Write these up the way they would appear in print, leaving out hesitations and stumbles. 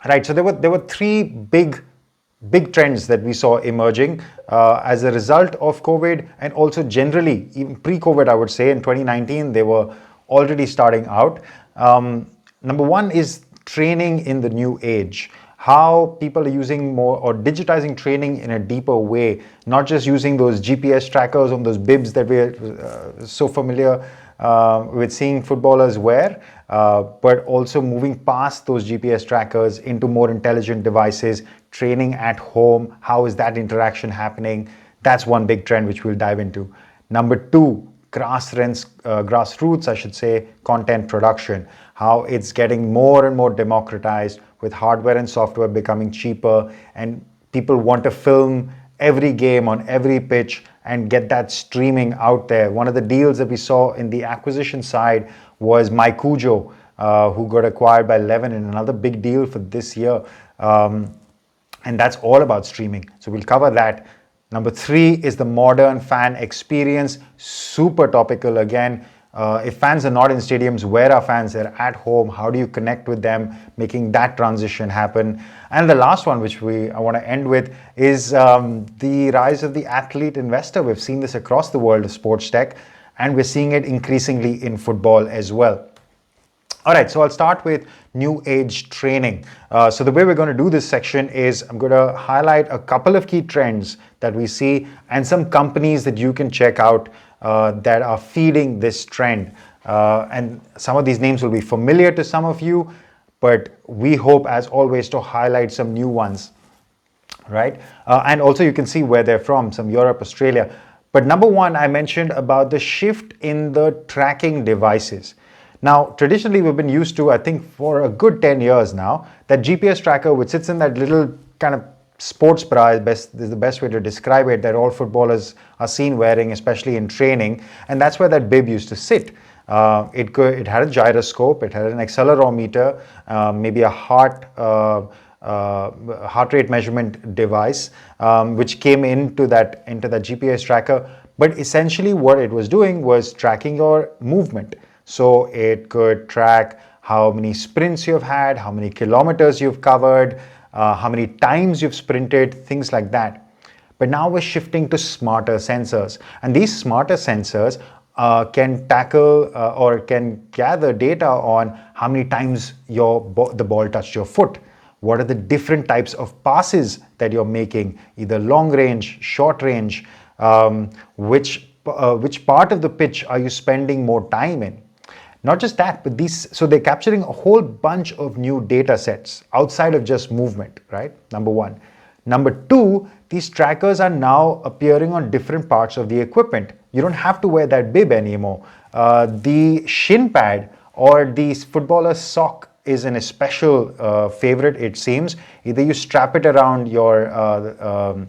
Right. So there were three big trends that we saw emerging as a result of COVID, and also generally even pre-COVID. I would say in 2019 they were already starting out. Number one is training in the new age. How people are using more or digitizing training in a deeper way, not just using those GPS trackers on those bibs that we're so familiar with seeing footballers wear, but also moving past those GPS trackers into more intelligent devices, training at home. How is that interaction happening? That's one big trend which we'll dive into. Number two, grassroots, I should say, content production. How it's getting more and more democratized with hardware and software becoming cheaper, and people want to film every game on every pitch and get that streaming out there. One of the deals that we saw in the acquisition side was Mycujo, who got acquired by Levin, in another big deal for this year. And that's all about streaming. So we'll cover that. Number three is the modern fan experience. Super topical again. If fans are not in stadiums, where are fans? They're at home. How do you connect with them? Making that transition happen. And the last one, which I want to end with, is the rise of the athlete investor. We've seen this across the world of sports tech, and we're seeing it increasingly in football as well. All right, so I'll start with new age training. So the way we're going to do this section is I'm going to highlight a couple of key trends that we see and some companies that you can check out that are feeding this trend. And some of these names will be familiar to some of you, but we hope, as always, to highlight some new ones, right? And also you can see where they're from, some Europe, Australia. But number one, I mentioned about the shift in the tracking devices. Now, traditionally, we've been used to, I think for a good 10 years now, that GPS tracker, which sits in that little kind of sports bra, is the best way to describe it, that all footballers are seen wearing, especially in training. And that's where that bib used to sit. It had a gyroscope, it had an accelerometer, maybe a heart rate measurement device, which came into that GPS tracker. But essentially what it was doing was tracking your movement. So it could track how many sprints you've had, how many kilometers you've covered, how many times you've sprinted, things like that. But now we're shifting to smarter sensors. And these smarter sensors can tackle or can gather data on how many times the ball touched your foot. What are the different types of passes that you're making, either long range, short range, which part of the pitch are you spending more time in? Not just that, but so they're capturing a whole bunch of new data sets outside of just movement, right? Number one. Number two, these trackers are now appearing on different parts of the equipment. You don't have to wear that bib anymore. The shin pad or the footballer's sock is an special favorite, it seems. Either you strap it around your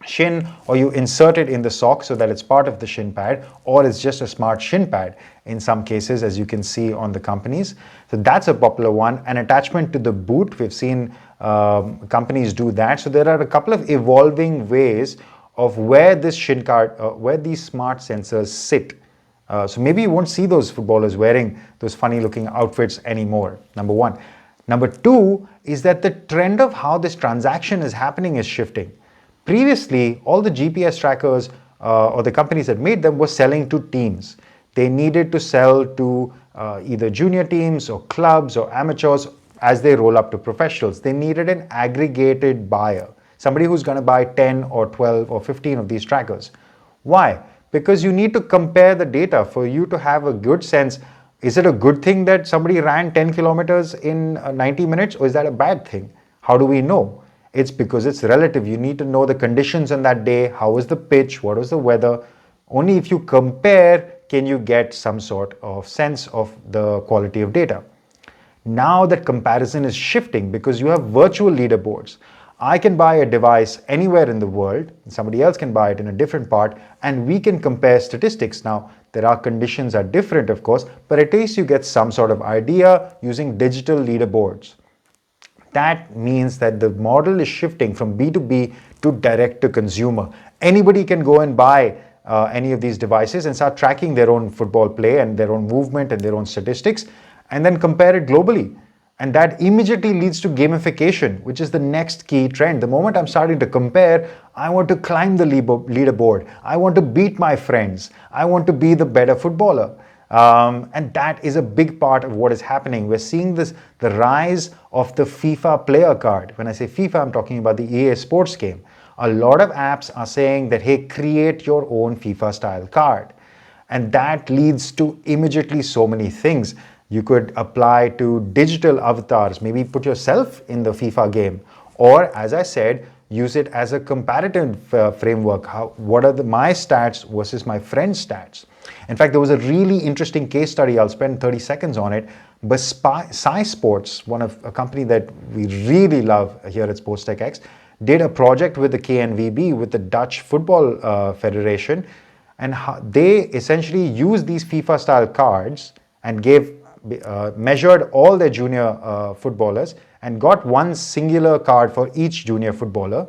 shin, or you insert it in the sock so that it's part of the shin pad, or it's just a smart shin pad in some cases, as you can see on the companies. So that's a popular one. An attachment to the boot, we've seen companies do that. So there are a couple of evolving ways of where this where these smart sensors sit. So maybe you won't see those footballers wearing those funny looking outfits anymore, number one. Number two is that the trend of how this transaction is happening is shifting. Previously, all the GPS trackers or the companies that made them were selling to teams. They needed to sell to either junior teams or clubs or amateurs as they roll up to professionals. They needed an aggregated buyer, somebody who's going to buy 10 or 12 or 15 of these trackers. Why? Because you need to compare the data for you to have a good sense. Is it a good thing that somebody ran 10 kilometers in 90 minutes, or is that a bad thing? How do we know? It's because it's relative. You need to know the conditions on that day. How was the pitch? What was the weather? Only if you compare can you get some sort of sense of the quality of data. Now that comparison is shifting because you have virtual leaderboards. I can buy a device anywhere in the world, and somebody else can buy it in a different part, and we can compare statistics. Now, there are conditions are different, of course, but at least you get some sort of idea using digital leaderboards. That means that the model is shifting from B2B to direct to consumer. Anybody can go and buy any of these devices and start tracking their own football play and their own movement and their own statistics, and then compare it globally. And that immediately leads to gamification, which is the next key trend. The moment I'm starting to compare, I want to climb the leaderboard. I want to beat my friends. I want to be the better footballer. And that is a big part of what is happening. We're seeing this, the rise of the FIFA player card. When I say FIFA, I'm talking about the EA Sports game. A lot of apps are saying that, hey, create your own FIFA style card. And that leads to immediately so many things. You could apply to digital avatars, maybe put yourself in the FIFA game, or as I said, use it as a comparative framework. What are my stats versus my friend's stats? In fact, there was a really interesting case study. I'll spend 30 seconds on it. But Sci Sports, a company that we really love here at SportsTech X, did a project with the KNVB, with the Dutch Football Federation, and they essentially used these FIFA style cards and measured all their junior footballers and got one singular card for each junior footballer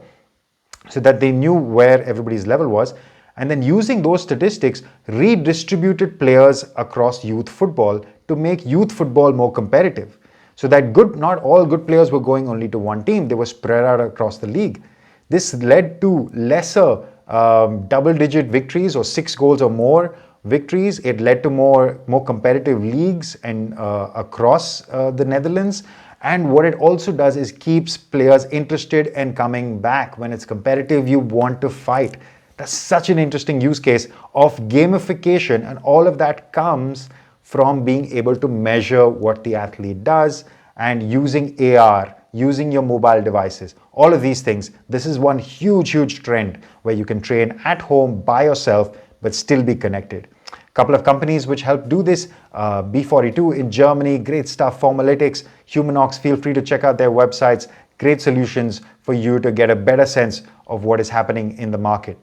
so that they knew where everybody's level was. And then using those statistics, redistributed players across youth football to make youth football more competitive. So that not all good players were going only to one team, they were spread out across the league. This led to lesser double-digit victories or 6 goals or more victories. It led to more competitive leagues and across the Netherlands. And what it also does is keeps players interested and coming back. When it's competitive, you want to fight. That's such an interesting use case of gamification, and all of that comes from being able to measure what the athlete does and using AR, using your mobile devices, all of these things. This is one huge trend where you can train at home by yourself but still be connected. A couple of companies which help do this, B42 in Germany, great stuff, Formalytics, Humanox, feel free to check out their websites, great solutions for you to get a better sense of what is happening in the market.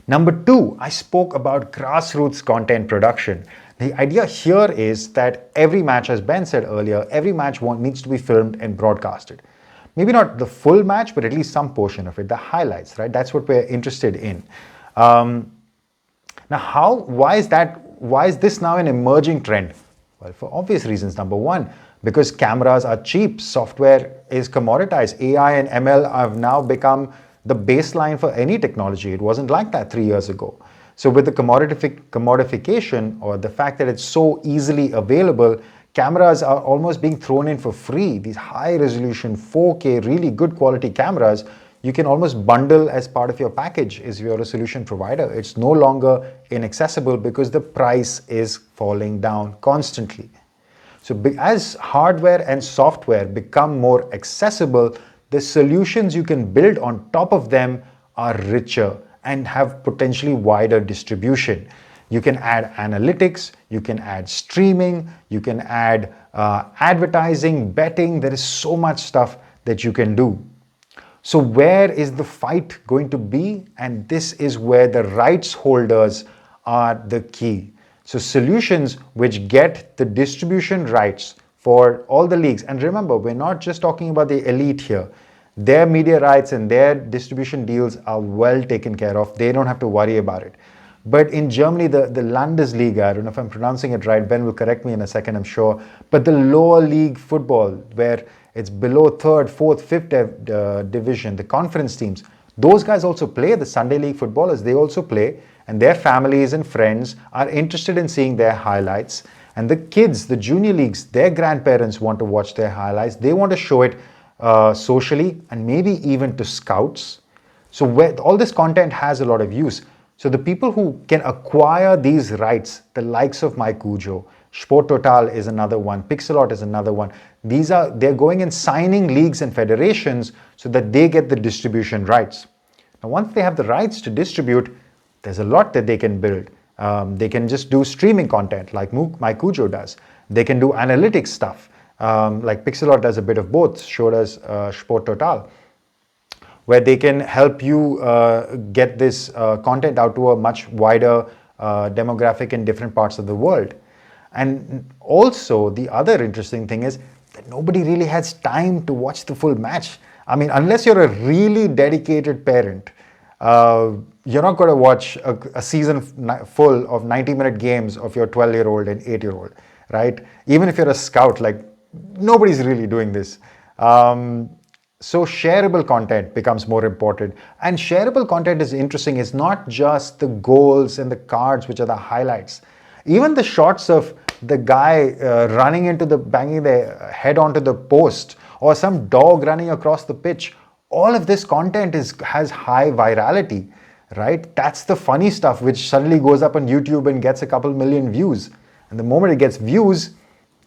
Number 2, I spoke about grassroots content production. The idea here is that every match, as Ben said earlier, every match needs to be filmed and broadcasted. Maybe not the full match, but at least some portion of it, the highlights, right? That's what we're interested in. Now, why is this now an emerging trend? Well, for obvious reasons. Number 1, because cameras are cheap, software is commoditized. AI and ML have now become the baseline for any technology. It wasn't like that 3 years ago. So with the commodification, or the fact that it's so easily available, cameras are almost being thrown in for free. These high resolution 4K, really good quality cameras, you can almost bundle as part of your package if you're a solution provider. It's no longer inaccessible because the price is falling down constantly. So as hardware and software become more accessible, the solutions you can build on top of them are richer and have potentially wider distribution. You can add analytics, you can add streaming, you can add advertising, betting. There is so much stuff that you can do. So where is the fight going to be? And this is where the rights holders are the key. So solutions which get the distribution rights for all the leagues. And remember, we're not just talking about the elite here. Their media rights and their distribution deals are well taken care of. They don't have to worry about it. But in Germany, the Landesliga, I don't know if I'm pronouncing it right, Ben will correct me in a second, I'm sure, but the lower league football, where it's below 3rd, 4th, 5th division, the conference teams, those guys also play. The Sunday league footballers, they also play, and their families and friends are interested in seeing their highlights. And the kids, the junior leagues, their grandparents want to watch their highlights. They want to show it socially and maybe even to scouts. So all this content has a lot of use. So the people who can acquire these rights, the likes of MyCujo, Sport Total is another one, Pixelot is another one. They're going and signing leagues and federations so that they get the distribution rights. Now, once they have the rights to distribute, there's a lot that they can build. They can just do streaming content like MyCujo does. They can do analytics stuff like Pixelot does a bit of both, so does Sport Total, where they can help you get this content out to a much wider demographic in different parts of the world. And also, the other interesting thing is that nobody really has time to watch the full match. I mean, unless you're a really dedicated parent, you're not going to watch a season full of 90-minute games of your 12-year-old and 8-year-old, right? Even if you're a scout, like Nobody's really doing this. So shareable content becomes more important. And shareable content is interesting. It's not just the goals and the cards, which are the highlights. Even the shots of the guy running into banging their head onto the post, or some dog running across the pitch, all of this content has high virality, right? That's the funny stuff which suddenly goes up on YouTube and gets a couple million views. And the moment it gets views,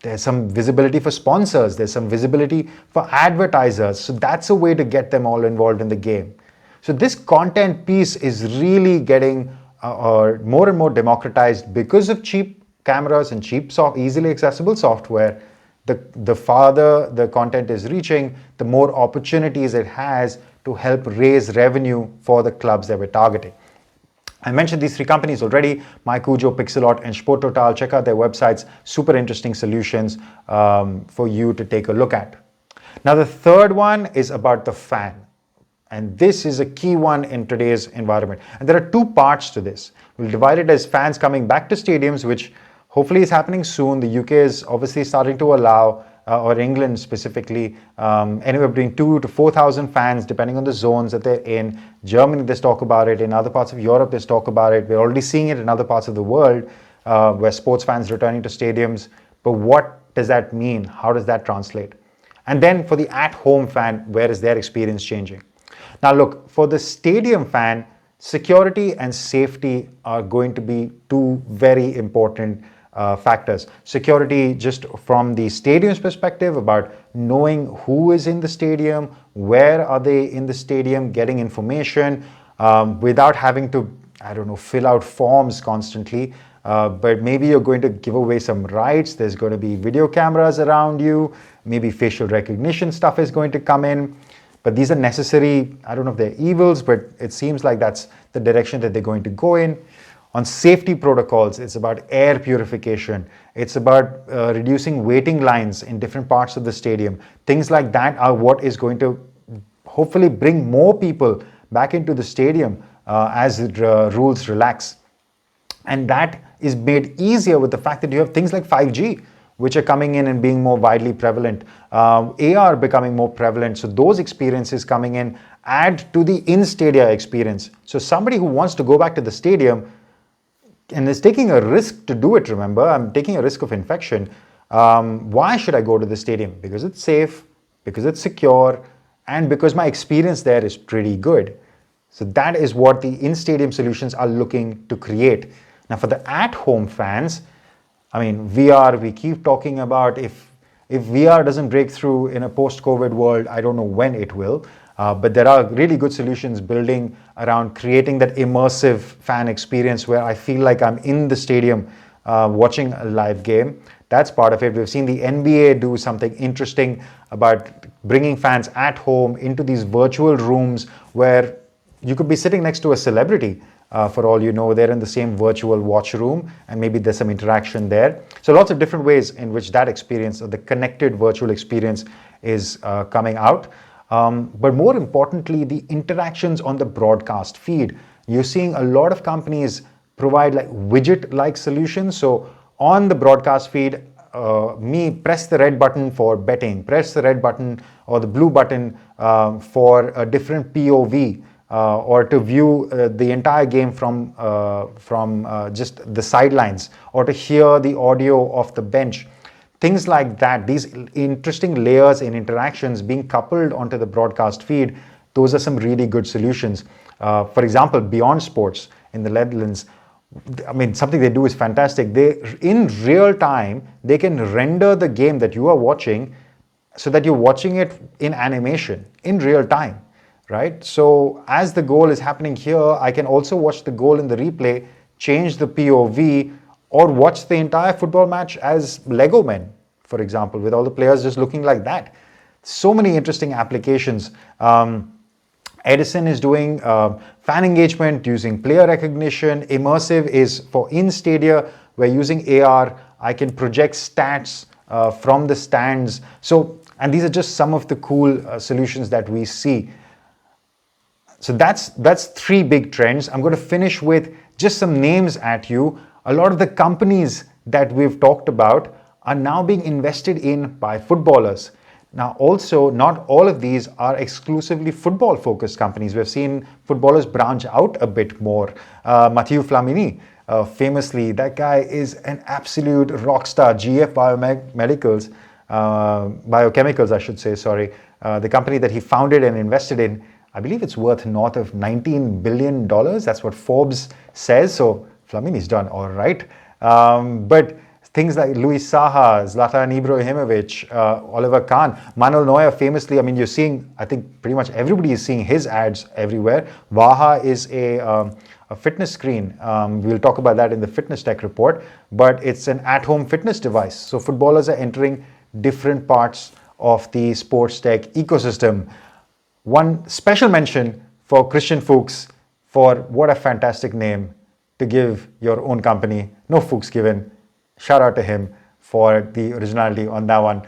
there's some visibility for sponsors, there's some visibility for advertisers. So that's a way to get them all involved in the game. So this content piece is really getting more and more democratized because of cheap cameras and cheap, easily accessible software. The farther the content is reaching, the more opportunities it has to help raise revenue for the clubs that we're targeting. I mentioned these three companies already, MyCujo, Pixelot, and SportTotal. Check out their websites, super interesting solutions for you to take a look at. Now, the third one is about the fan. And this is a key one in today's environment. And there are two parts to this. We'll divide it as fans coming back to stadiums, which hopefully is happening soon. The UK is obviously starting to allow, or England specifically, anywhere between 2,000 to 4,000 fans, depending on the zones that they're in. Germany, there's talk about it. In other parts of Europe, there's talk about it. We're already seeing it in other parts of the world where sports fans returning to stadiums. But what does that mean? How does that translate? And then for the at-home fan, where is their experience changing? Now look, for the stadium fan, security and safety are going to be two very important factors. Security just from the stadium's perspective, about knowing who is in the stadium, where are they in the stadium, getting information without having to, fill out forms constantly. But maybe you're going to give away some rights. There's going to be video cameras around you. Maybe facial recognition stuff is going to come in. But these are necessary, I don't know if they're evils, but it seems like that's the direction that they're going to go in. On safety protocols, it's about air purification. It's about reducing waiting lines in different parts of the stadium. Things like that are what is going to hopefully bring more people back into the stadium as rules relax. And that is made easier with the fact that you have things like 5G, which are coming in and being more widely prevalent. AR becoming more prevalent. So those experiences coming in add to the in-stadia experience. So somebody who wants to go back to the stadium and is taking a risk to do it, remember, I'm taking a risk of infection. Why should I go to the stadium? Because it's safe, because it's secure, and because my experience there is pretty good. So that is what the in-stadium solutions are looking to create. Now for the at-home fans, VR, we keep talking about if VR doesn't break through in a post-COVID world, I don't know when it will. But there are really good solutions building around creating that immersive fan experience where I feel like I'm in the stadium watching a live game. That's part of it. We've seen the NBA do something interesting about bringing fans at home into these virtual rooms where you could be sitting next to a celebrity. For all you know, they're in the same virtual watch room and maybe there's some interaction there. So lots of different ways in which that experience or the connected virtual experience is coming out. But more importantly, the interactions on the broadcast feed. You're seeing a lot of companies provide like widget-like solutions. So on the broadcast feed, press the red button for betting, press the red button or the blue button for a different POV. Or to view the entire game from just the sidelines, or to hear the audio of the bench. Things like that, these interesting layers and interactions being coupled onto the broadcast feed, those are some really good solutions. For example, Beyond Sports in the Netherlands, something they do is fantastic. In real time, they can render the game that you are watching so that you're watching it in animation, in real time. Right? So as the goal is happening here, I can also watch the goal in the replay, change the POV, or watch the entire football match as Lego men, for example, with all the players just looking like that. So many interesting applications. Edison is doing fan engagement using player recognition. Immersive is for in-stadia. We're using AR. I can project stats from the stands. And these are just some of the cool solutions that we see. So that's three big trends. I'm going to finish with just some names at you. A lot of the companies that we've talked about are now being invested in by footballers. Now, also, not all of these are exclusively football-focused companies. We've seen footballers branch out a bit more. Matteo Flamini, famously, that guy is an absolute rock star. GF Biochemicals, I should say, sorry. The company that he founded and invested in, I believe it's worth north of $19 billion. That's what Forbes says. So Flamini's done all right. But things like Luis Saha, Zlatan Ibrahimovic, Oliver Kahn, Manuel Neuer famously, I mean, you're seeing, I think pretty much everybody is seeing his ads everywhere. Vaha is a fitness screen. We'll talk about that in the Fitness Tech report, but it's an at-home fitness device. So footballers are entering different parts of the sports tech ecosystem. One special mention for Christian Fuchs for what a fantastic name to give your own company. No Fuchs given. Shout out to him for the originality on that one.